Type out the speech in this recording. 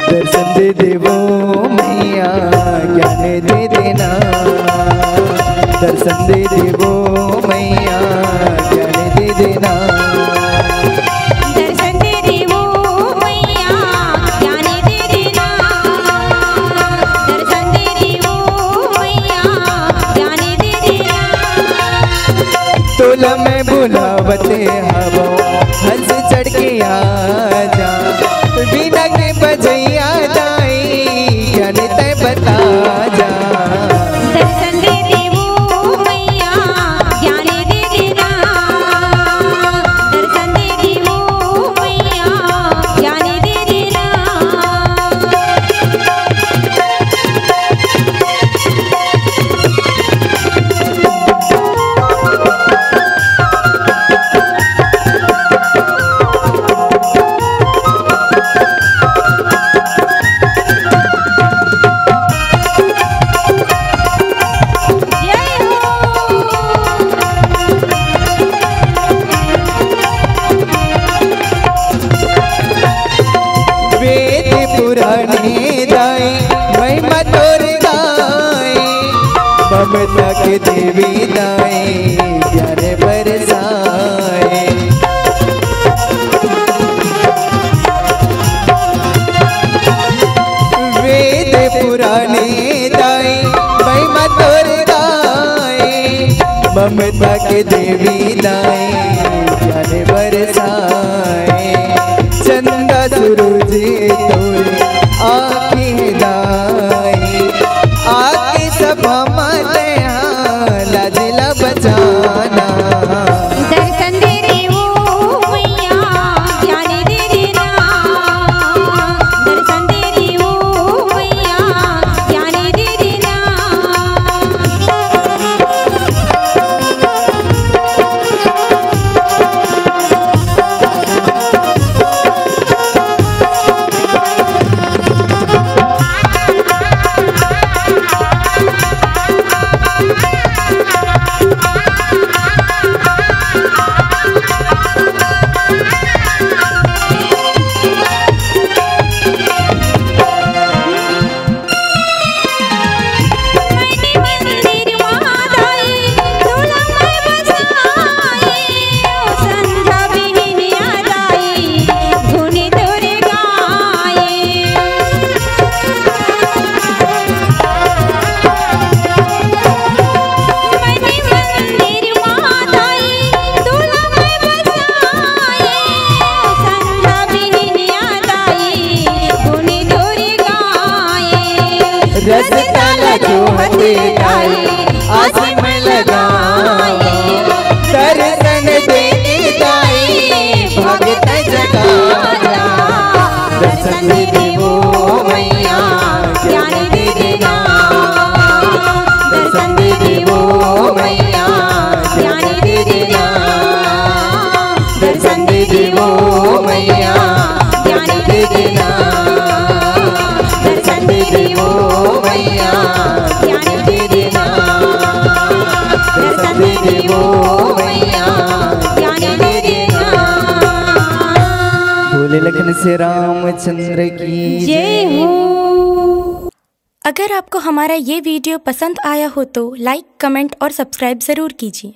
दर्शन दे देवो मैया ज्ञान दे देना, दर्शन दे देवो मैया ज्ञान दे देना, दर्शन दे देवो मैया ज्ञान दे देना, दर्शन दे देवो मैया ज्ञान दे देना। तोला में बुलावते हवा हंस चढ़ के आजा, बिना के बजैया दाई ज्ञान तय बता जा, दर्शन दे देवो मैया ज्ञान दे देना, दर्शन दे देवो मैया ज्ञान दे देना। वेद पुराने दाई महिमा तोर गाए, ममता के देवी दाई ज्ञान बरसाए, वेद पुराने दाई महिमा तोर गाए, ममता के देवी दाई ज्ञान बरसाए, चंदा सूरज तोरे आँखें दाई, आके सभा माते लाजिला बचाना, दर्शन दे देवो मैया ज्ञान दे देना, दर्शन दे देवो मैया ज्ञान दे देना। रस ताला जो हते दाई आस में लगाए, दर्शन देने दाई भगत जगाया, दर्शन दे देवो मैया ज्ञान दे देना, दर्शन दे देवो मैया ज्ञान दे देना, दर्शन दे देवो मैया ज्ञान दे देना, दर्शन दे देवो मैया ज्ञान दे देना, दर्शन दे देवो मैया ज्ञान दे देना। भोले लखन से रामचंद्र की जय हो। अगर आपको हमारा ये वीडियो पसंद आया हो तो लाइक, कमेंट और सब्सक्राइब ज़रूर कीजिए।